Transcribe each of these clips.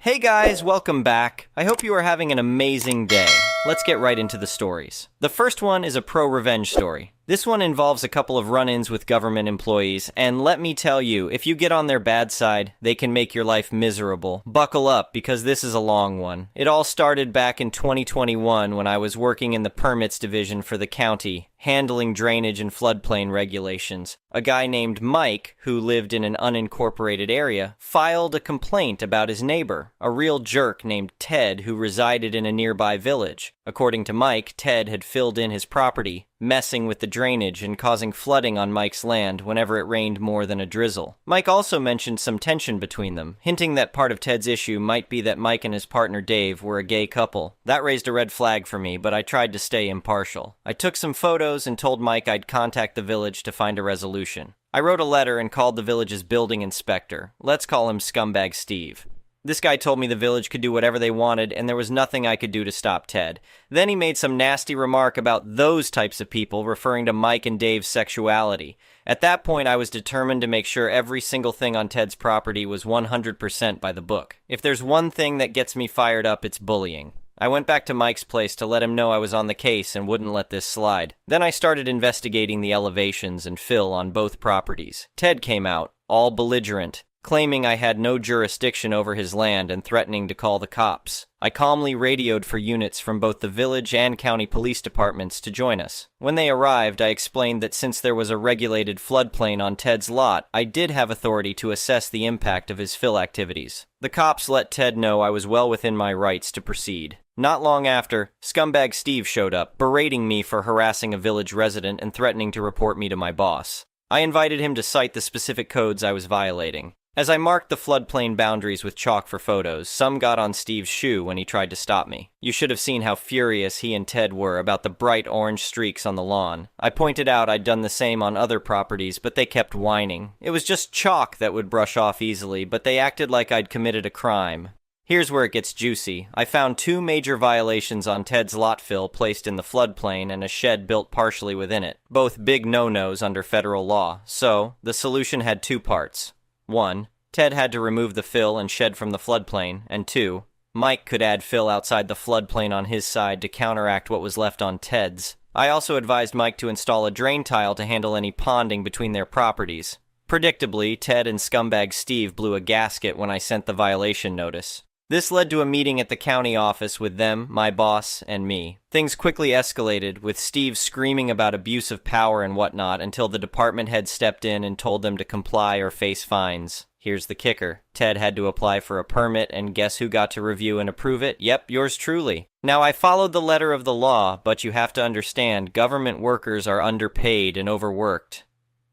Hey guys, welcome back. I hope you are having an amazing day. Let's get right into the stories. The first one is a pro-revenge story. This one involves a couple of run-ins with government employees, and let me tell you, if you get on their bad side, they can make your life miserable. Buckle up, because this is a long one. It all started back in 2021 when I was working in the permits division for the county, handling drainage and floodplain regulations. A guy named Mike, who lived in an unincorporated area, filed a complaint about his neighbor, a real jerk named Ted who resided in a nearby village. According to Mike, Ted had filled in his property, messing with the drainage and causing flooding on Mike's land whenever it rained more than a drizzle. Mike also mentioned some tension between them, hinting that part of Ted's issue might be that Mike and his partner Dave were a gay couple. That raised a red flag for me, but I tried to stay impartial. I took some photos and told Mike I'd contact the village to find a resolution. I wrote a letter and called the village's building inspector. Let's call him Scumbag Steve. This guy told me the village could do whatever they wanted and there was nothing I could do to stop Ted. Then he made some nasty remark about those types of people, referring to Mike and Dave's sexuality. At that point, I was determined to make sure every single thing on Ted's property was 100% by the book. If there's one thing that gets me fired up, it's bullying. I went back to Mike's place to let him know I was on the case and wouldn't let this slide. Then I started investigating the elevations and fill on both properties. Ted came out, all belligerent, claiming I had no jurisdiction over his land and threatening to call the cops. I calmly radioed for units from both the village and county police departments to join us. When they arrived, I explained that since there was a regulated floodplain on Ted's lot, I did have authority to assess the impact of his fill activities. The cops let Ted know I was well within my rights to proceed. Not long after, Scumbag Steve showed up, berating me for harassing a village resident and threatening to report me to my boss. I invited him to cite the specific codes I was violating. As I marked the floodplain boundaries with chalk for photos, some got on Steve's shoe when he tried to stop me. You should have seen how furious he and Ted were about the bright orange streaks on the lawn. I pointed out I'd done the same on other properties, but they kept whining. It was just chalk that would brush off easily, but they acted like I'd committed a crime. Here's where it gets juicy. I found 2 major violations on Ted's lot fill placed in the floodplain and a shed built partially within it. Both big no-nos under federal law. So, the solution had 2 parts. 1. Ted had to remove the fill and shed from the floodplain, and 2. Mike could add fill outside the floodplain on his side to counteract what was left on Ted's. I also advised Mike to install a drain tile to handle any ponding between their properties. Predictably, Ted and Scumbag Steve blew a gasket when I sent the violation notice. This led to a meeting at the county office with them, my boss, and me. Things quickly escalated, with Steve screaming about abuse of power and whatnot until the department head stepped in and told them to comply or face fines. Here's the kicker. Ted had to apply for a permit, and guess who got to review and approve it? Yep, yours truly. Now, I followed the letter of the law, but you have to understand, government workers are underpaid and overworked.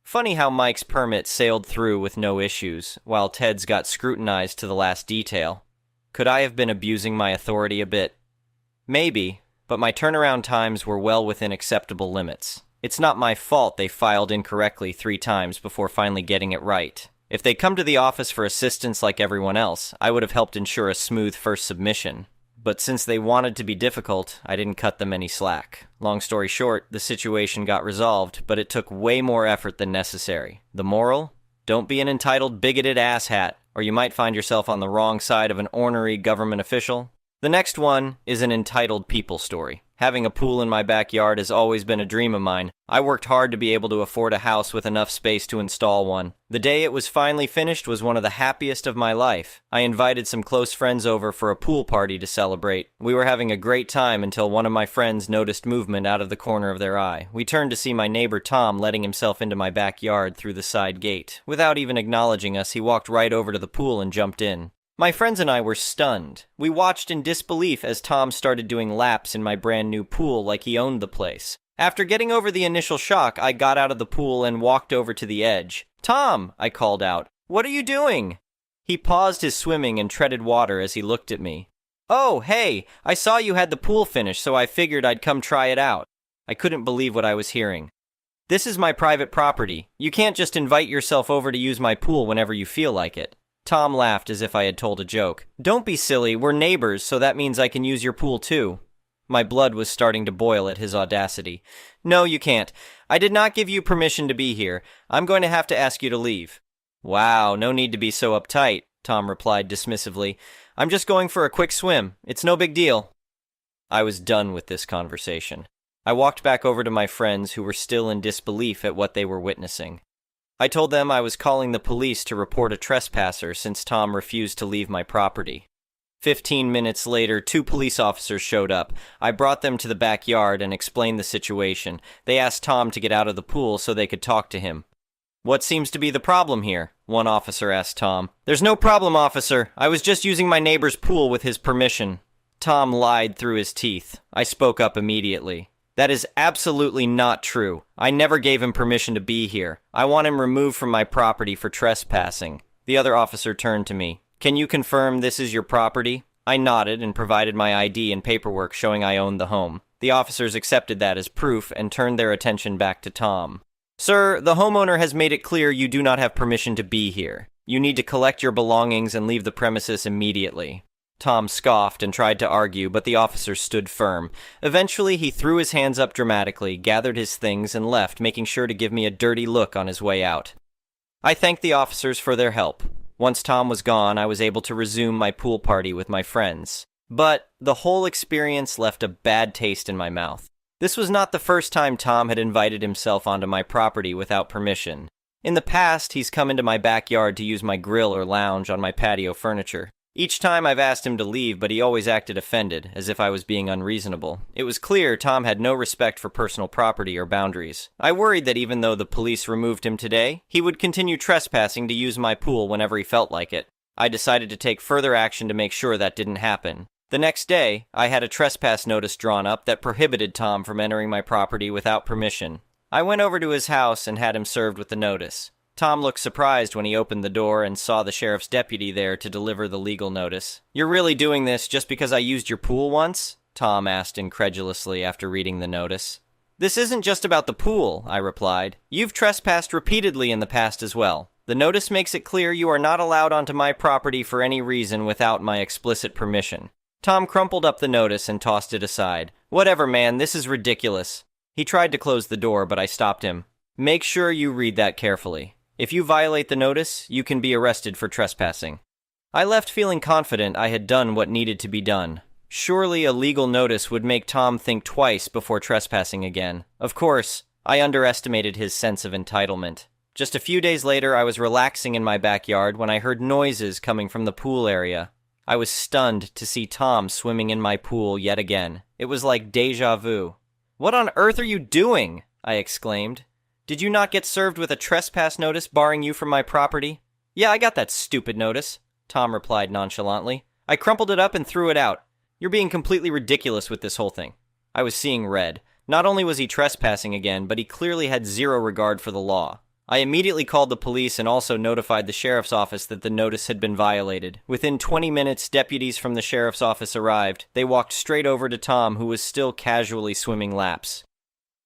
Funny how Mike's permit sailed through with no issues, while Ted's got scrutinized to the last detail. Could I have been abusing my authority a bit? Maybe, but my turnaround times were well within acceptable limits. It's not my fault they filed incorrectly 3 times before finally getting it right. If they'd come to the office for assistance like everyone else, I would have helped ensure a smooth first submission. But since they wanted to be difficult, I didn't cut them any slack. Long story short, the situation got resolved, but it took way more effort than necessary. The moral? Don't be an entitled, bigoted asshat, or you might find yourself on the wrong side of an ornery government official. The next one is an entitled people story. Having a pool in my backyard has always been a dream of mine. I worked hard to be able to afford a house with enough space to install one. The day it was finally finished was one of the happiest of my life. I invited some close friends over for a pool party to celebrate. We were having a great time until one of my friends noticed movement out of the corner of their eye. We turned to see my neighbor Tom letting himself into my backyard through the side gate. Without even acknowledging us, he walked right over to the pool and jumped in. My friends and I were stunned. We watched in disbelief as Tom started doing laps in my brand new pool like he owned the place. After getting over the initial shock, I got out of the pool and walked over to the edge. "Tom," I called out, "what are you doing?" He paused his swimming and treaded water as he looked at me. "Oh, hey, I saw you had the pool finished, so I figured I'd come try it out." I couldn't believe what I was hearing. "This is my private property. You can't just invite yourself over to use my pool whenever you feel like it." Tom laughed as if I had told a joke. "Don't be silly, we're neighbors, so that means I can use your pool too." My blood was starting to boil at his audacity. "No, you can't. I did not give you permission to be here. I'm going to have to ask you to leave." "Wow, no need to be so uptight," Tom replied dismissively. I'm just going for a quick swim. It's no big deal. I was done with this conversation. I walked back over to my friends who were still in disbelief at what they were witnessing. I told them I was calling the police to report a trespasser since Tom refused to leave my property. 15 minutes later, 2 police officers showed up. I brought them to the backyard and explained the situation. They asked Tom to get out of the pool so they could talk to him. "What seems to be the problem here?" one officer asked Tom. "There's no problem, officer. I was just using my neighbor's pool with his permission." Tom lied through his teeth. I spoke up immediately. "That is absolutely not true. I never gave him permission to be here. I want him removed from my property for trespassing." The other officer turned to me. "Can you confirm this is your property?" I nodded and provided my ID and paperwork showing I owned the home. The officers accepted that as proof and turned their attention back to Tom. "Sir, the homeowner has made it clear you do not have permission to be here. You need to collect your belongings and leave the premises immediately." Tom scoffed and tried to argue, but the officers stood firm. Eventually, he threw his hands up dramatically, gathered his things, and left, making sure to give me a dirty look on his way out. I thanked the officers for their help. Once Tom was gone, I was able to resume my pool party with my friends. But the whole experience left a bad taste in my mouth. This was not the first time Tom had invited himself onto my property without permission. In the past, he's come into my backyard to use my grill or lounge on my patio furniture. Each time I've asked him to leave, but he always acted offended, as if I was being unreasonable. It was clear Tom had no respect for personal property or boundaries. I worried that even though the police removed him today, he would continue trespassing to use my pool whenever he felt like it. I decided to take further action to make sure that didn't happen. The next day, I had a trespass notice drawn up that prohibited Tom from entering my property without permission. I went over to his house and had him served with the notice. Tom looked surprised when he opened the door and saw the sheriff's deputy there to deliver the legal notice. "You're really doing this just because I used your pool once?" Tom asked incredulously after reading the notice. "This isn't just about the pool," I replied. "You've trespassed repeatedly in the past as well. The notice makes it clear you are not allowed onto my property for any reason without my explicit permission." Tom crumpled up the notice and tossed it aside. "Whatever, man, this is ridiculous." He tried to close the door, but I stopped him. "Make sure you read that carefully. If you violate the notice, you can be arrested for trespassing." I left feeling confident I had done what needed to be done. Surely a legal notice would make Tom think twice before trespassing again. Of course, I underestimated his sense of entitlement. Just a few days later, I was relaxing in my backyard when I heard noises coming from the pool area. I was stunned to see Tom swimming in my pool yet again. It was like déjà vu. "What on earth are you doing?" I exclaimed. "Did you not get served with a trespass notice barring you from my property?" "Yeah, I got that stupid notice," Tom replied nonchalantly. "I crumpled it up and threw it out. You're being completely ridiculous with this whole thing." I was seeing red. Not only was he trespassing again, but he clearly had zero regard for the law. I immediately called the police and also notified the sheriff's office that the notice had been violated. Within 20 minutes, deputies from the sheriff's office arrived. They walked straight over to Tom, who was still casually swimming laps.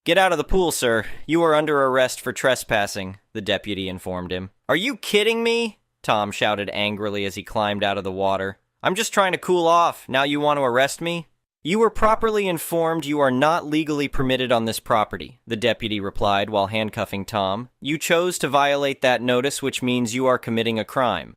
"Get out of the pool, sir. You are under arrest for trespassing," the deputy informed him. "Are you kidding me?" Tom shouted angrily as he climbed out of the water. "I'm just trying to cool off. Now you want to arrest me?" "You were properly informed you are not legally permitted on this property," the deputy replied while handcuffing Tom. "You chose to violate that notice, which means you are committing a crime."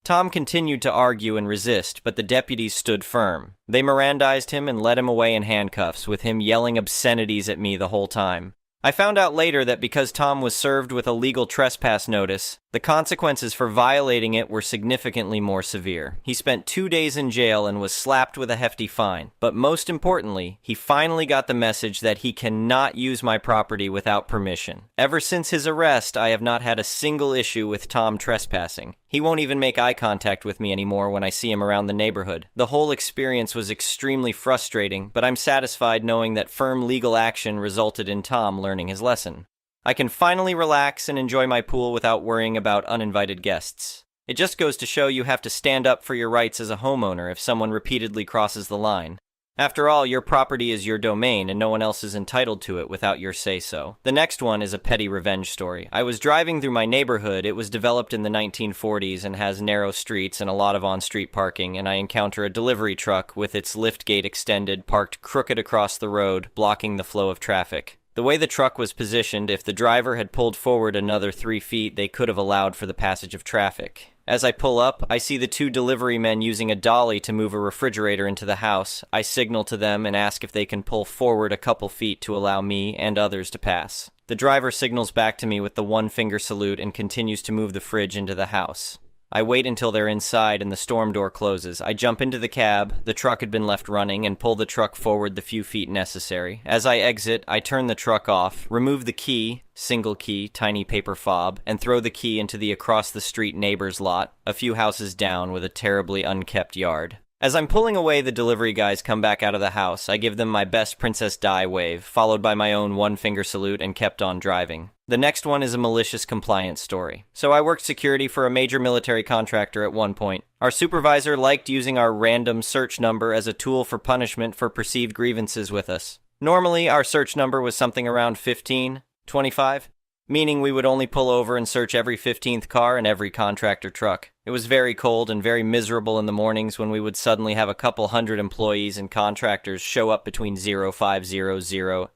Tom continued to argue and resist, but the deputies stood firm. They Mirandized him and led him away in handcuffs, with him yelling obscenities at me the whole time. I found out later that because Tom was served with a legal trespass notice, the consequences for violating it were significantly more severe. He spent 2 days in jail and was slapped with a hefty fine. But most importantly, he finally got the message that he cannot use my property without permission. Ever since his arrest, I have not had a single issue with Tom trespassing. He won't even make eye contact with me anymore when I see him around the neighborhood. The whole experience was extremely frustrating, but I'm satisfied knowing that firm legal action resulted in Tom learning his lesson. I can finally relax and enjoy my pool without worrying about uninvited guests. It just goes to show you have to stand up for your rights as a homeowner if someone repeatedly crosses the line. After all, your property is your domain and no one else is entitled to it without your say-so. The next one is a petty revenge story. I was driving through my neighborhood. It was developed in the 1940s and has narrow streets and a lot of on-street parking, and I encounter a delivery truck with its lift gate extended, parked crooked across the road, blocking the flow of traffic. The way the truck was positioned, if the driver had pulled forward another 3 feet, they could have allowed for the passage of traffic. As I pull up, I see the two delivery men using a dolly to move a refrigerator into the house. I signal to them and ask if they can pull forward a couple feet to allow me and others to pass. The driver signals back to me with the one-finger salute and continues to move the fridge into the house. I wait until they're inside and the storm door closes. I jump into the cab, the truck had been left running, and pull the truck forward the few feet necessary. As I exit, I turn the truck off, remove the key, single key, tiny paper fob, and throw the key into the across-the-street neighbor's lot, a few houses down with a terribly unkept yard. As I'm pulling away, the delivery guys come back out of the house. I give them my best Princess Di wave, followed by my own one-finger salute, and kept on driving. The next one is a malicious compliance story. So I worked security for a major military contractor at one point. Our supervisor liked using our random search number as a tool for punishment for perceived grievances with us. Normally, our search number was something around 15, 25, meaning we would only pull over and search every 15th car and every contractor truck. It was very cold and very miserable in the mornings when we would suddenly have a couple hundred employees and contractors show up between 0500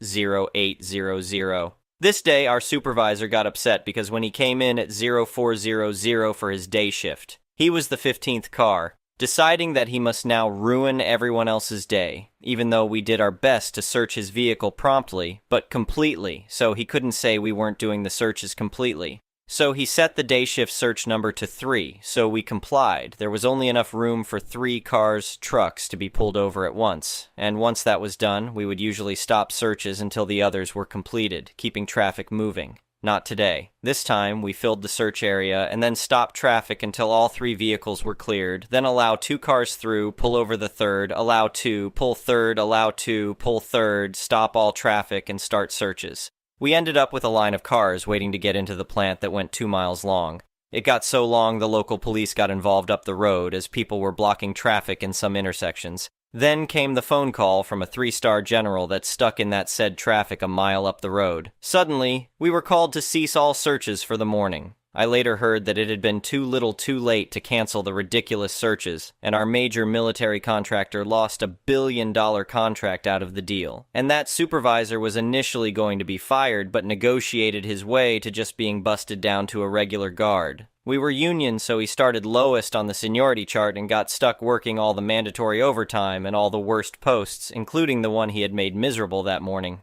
0800. This day, our supervisor got upset because when he came in at 0400 for his day shift, he was the 15th car, deciding that he must now ruin everyone else's day, even though we did our best to search his vehicle promptly, but completely, so he couldn't say we weren't doing the searches completely. So he set the day shift search number to 3, so we complied. There was only enough room for 3 cars, trucks to be pulled over at once, and once that was done, we would usually stop searches until the others were completed, keeping traffic moving. Not today. This time, we filled the search area and then stopped traffic until all 3 vehicles were cleared, then allow 2 cars through, pull over the third, allow 2, pull third, allow 2, pull third, stop all traffic, and start searches. We ended up with a line of cars waiting to get into the plant that went 2 miles long. It got so long the local police got involved up the road as people were blocking traffic in some intersections. Then came the phone call from a 3-star general that stuck in that said traffic a mile up the road. Suddenly, we were called to cease all searches for the morning. I later heard that it had been too little too late to cancel the ridiculous searches, and our major military contractor lost a $1 billion contract out of the deal. And that supervisor was initially going to be fired, but negotiated his way to just being busted down to a regular guard. We were union, so he started lowest on the seniority chart and got stuck working all the mandatory overtime and all the worst posts, including the one he had made miserable that morning.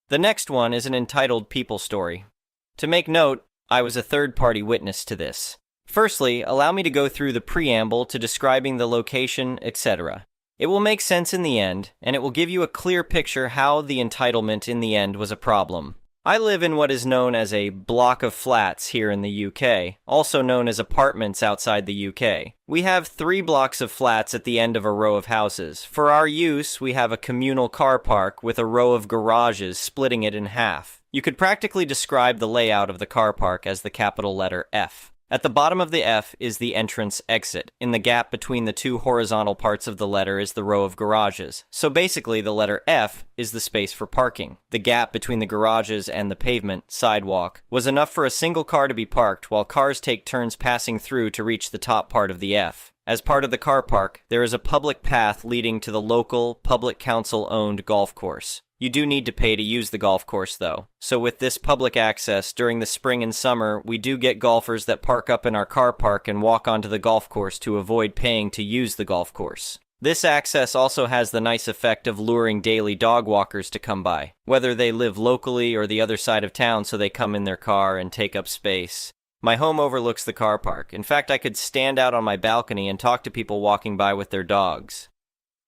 The next one is an entitled people story. To make note, I was a third-party witness to this. Firstly, allow me to go through the preamble to describing the location, etc. It will make sense in the end, and it will give you a clear picture how the entitlement in the end was a problem. I live in what is known as a block of flats here in the UK, also known as apartments outside the UK. We have 3 blocks of flats at the end of a row of houses. For our use, we have a communal car park with a row of garages splitting it in half. You could practically describe the layout of the car park as the capital letter F. At the bottom of the F is the entrance exit. In the gap between the 2 horizontal parts of the letter is the row of garages. So basically the letter F is the space for parking. The gap between the garages and the pavement, sidewalk, was enough for a single car to be parked while cars take turns passing through to reach the top part of the F. As part of the car park, there is a public path leading to the local, public council-owned golf course. You do need to pay to use the golf course, though. So with this public access, during the spring and summer, we do get golfers that park up in our car park and walk onto the golf course to avoid paying to use the golf course. This access also has the nice effect of luring daily dog walkers to come by, whether they live locally or the other side of town, so they come in their car and take up space. My home overlooks the car park. In fact, I could stand out on my balcony and talk to people walking by with their dogs.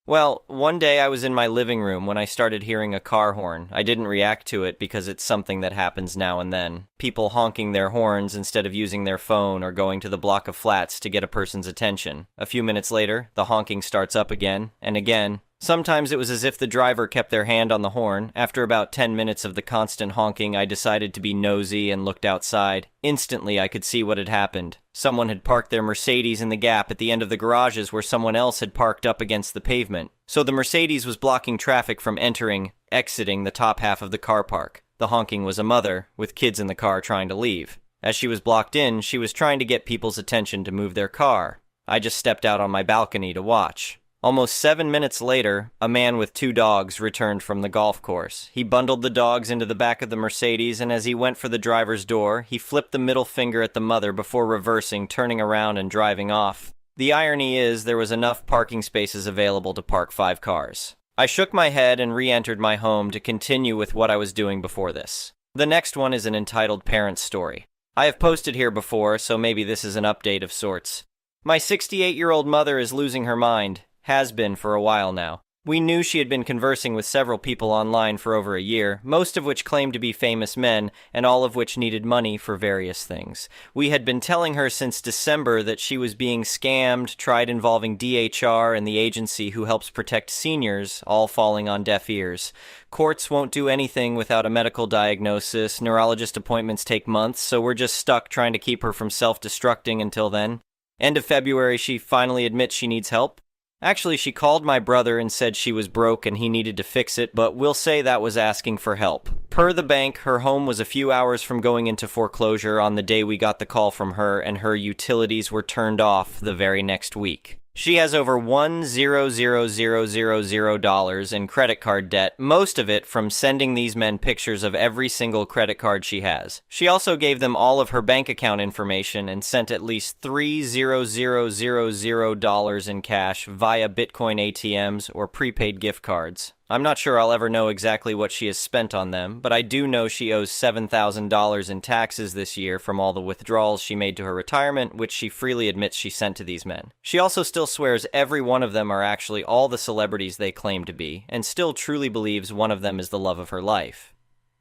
Well, one day I was in my living room when I started hearing a car horn. I didn't react to it because it's something that happens now and then. People honking their horns instead of using their phone or going to the block of flats to get a person's attention. A few minutes later, the honking starts up again and again. Sometimes it was as if the driver kept their hand on the horn. After about 10 minutes of the constant honking, I decided to be nosy and looked outside. Instantly, I could see what had happened. Someone had parked their Mercedes in the gap at the end of the garages where someone else had parked up against the pavement. So the Mercedes was blocking traffic from exiting the top half of the car park. The honking was a mother, with kids in the car trying to leave. As she was blocked in, she was trying to get people's attention to move their car. I just stepped out on my balcony to watch. Almost 7 minutes later, a man with 2 dogs returned from the golf course. He bundled the dogs into the back of the Mercedes, and as he went for the driver's door, he flipped the middle finger at the mother before reversing, turning around and driving off. The irony is there was enough parking spaces available to park 5 cars. I shook my head and re-entered my home to continue with what I was doing before this. The next one is an entitled parents story. I have posted here before, so maybe this is an update of sorts. My 68-year-old mother is losing her mind. Has been for a while now. We knew she had been conversing with several people online for over a year, most of which claimed to be famous men, and all of which needed money for various things. We had been telling her since December that she was being scammed, tried involving DHR and the agency who helps protect seniors, all falling on deaf ears. Courts won't do anything without a medical diagnosis, neurologist appointments take months, so we're just stuck trying to keep her from self-destructing until then. End of February, she finally admits she needs help. Actually, she called my brother and said she was broke and he needed to fix it, but we'll say that was asking for help. Per the bank, her home was a few hours from going into foreclosure on the day we got the call from her, and her utilities were turned off the very next week. She has over $1,000,000 in credit card debt, most of it from sending these men pictures of every single credit card she has. She also gave them all of her bank account information and sent at least $3,000 in cash via Bitcoin ATMs or prepaid gift cards. I'm not sure I'll ever know exactly what she has spent on them, but I do know she owes $7,000 in taxes this year from all the withdrawals she made to her retirement, which she freely admits she sent to these men. She also still swears every one of them are actually all the celebrities they claim to be, and still truly believes one of them is the love of her life.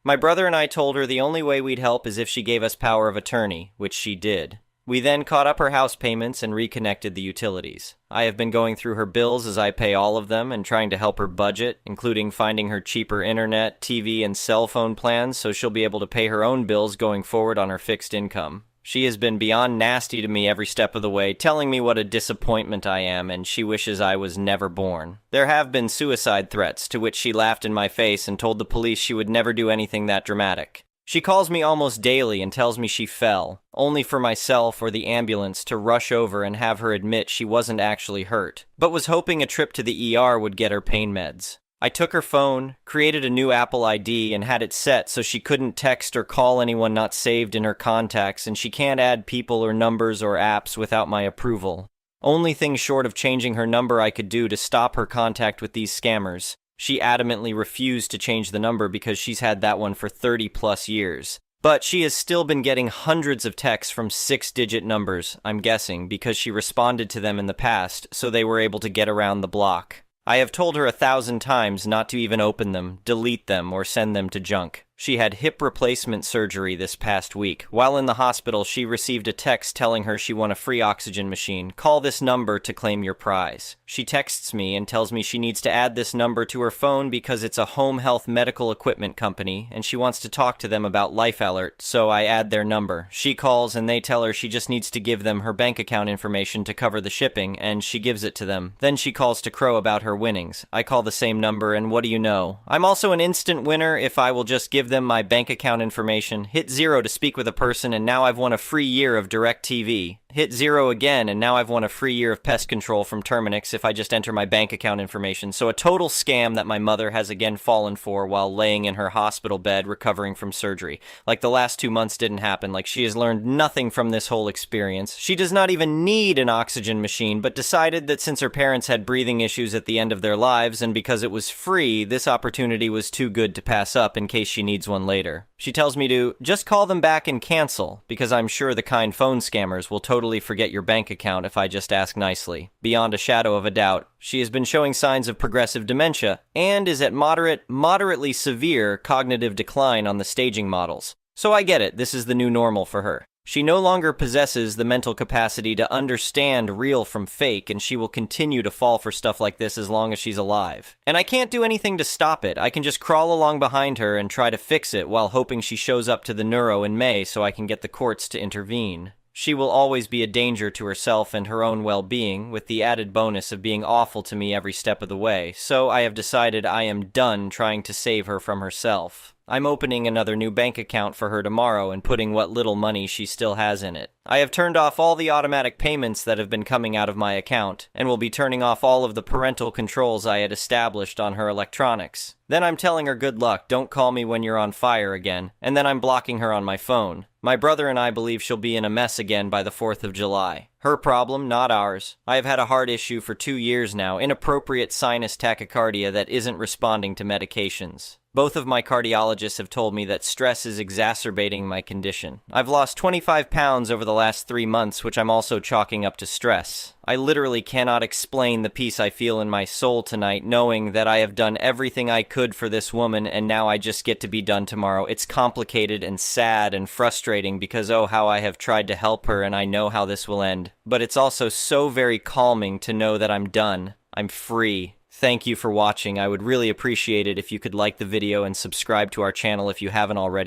My brother and I told her the only way we'd help is if she gave us power of attorney, which she did. We then caught up her house payments and reconnected the utilities. I have been going through her bills as I pay all of them and trying to help her budget, including finding her cheaper internet, TV, and cell phone plans so she'll be able to pay her own bills going forward on her fixed income. She has been beyond nasty to me every step of the way, telling me what a disappointment I am and she wishes I was never born. There have been suicide threats, to which she laughed in my face and told the police she would never do anything that dramatic. She calls me almost daily and tells me she fell, only for myself or the ambulance to rush over and have her admit she wasn't actually hurt, but was hoping a trip to the ER would get her pain meds. I took her phone, created a new Apple ID, and had it set so she couldn't text or call anyone not saved in her contacts, and she can't add people or numbers or apps without my approval. Only thing short of changing her number I could do to stop her contact with these scammers. She adamantly refused to change the number because she's had that one for 30 plus years. But she has still been getting hundreds of texts from 6-digit numbers, I'm guessing, because she responded to them in the past, so they were able to get around the block. I have told her 1,000 times not to even open them, delete them, or send them to junk. She had hip replacement surgery this past week. While in the hospital, she received a text telling her she won a free oxygen machine. Call this number to claim your prize. She texts me and tells me she needs to add this number to her phone because it's a home health medical equipment company, and she wants to talk to them about Life Alert, so I add their number. She calls and they tell her she just needs to give them her bank account information to cover the shipping, and she gives it to them. Then she calls to crow about her winnings. I call the same number, and what do you know? I'm also an instant winner if I will just give them my bank account information, hit 0 to speak with a person, and now I've won a free year of DirecTV. Hit 0 again, and now I've won a free year of pest control from Terminix if I just enter my bank account information. So a total scam that my mother has again fallen for while laying in her hospital bed recovering from surgery. Like the last 2 months didn't happen, like she has learned nothing from this whole experience. She does not even need an oxygen machine, but decided that since her parents had breathing issues at the end of their lives, and because it was free, this opportunity was too good to pass up in case she needs one later. She tells me to just call them back and cancel, because I'm sure the kind phone scammers will totally forget your bank account if I just ask nicely. Beyond a shadow of a doubt, she has been showing signs of progressive dementia and is at moderately severe cognitive decline on the staging models. So I get it, this is the new normal for her. She no longer possesses the mental capacity to understand real from fake, and she will continue to fall for stuff like this as long as she's alive. And I can't do anything to stop it. I can just crawl along behind her and try to fix it while hoping she shows up to the neuro in May so I can get the courts to intervene. She will always be a danger to herself and her own well-being, with the added bonus of being awful to me every step of the way, so I have decided I am done trying to save her from herself. I'm opening another new bank account for her tomorrow and putting what little money she still has in it. I have turned off all the automatic payments that have been coming out of my account, and will be turning off all of the parental controls I had established on her electronics. Then I'm telling her good luck, don't call me when you're on fire again, and then I'm blocking her on my phone. My brother and I believe she'll be in a mess again by the 4th of July. Her problem, not ours. I have had a heart issue for 2 years now, inappropriate sinus tachycardia that isn't responding to medications. Both of my cardiologists have told me that stress is exacerbating my condition. I've lost 25 pounds over the last 3 months, which I'm also chalking up to stress. I literally cannot explain the peace I feel in my soul tonight, knowing that I have done everything I could for this woman, and now I just get to be done tomorrow. It's complicated and sad and frustrating because oh, how I have tried to help her, and I know how this will end. But it's also so very calming to know that I'm done. I'm free. Thank you for watching. I would really appreciate it if you could like the video and subscribe to our channel if you haven't already.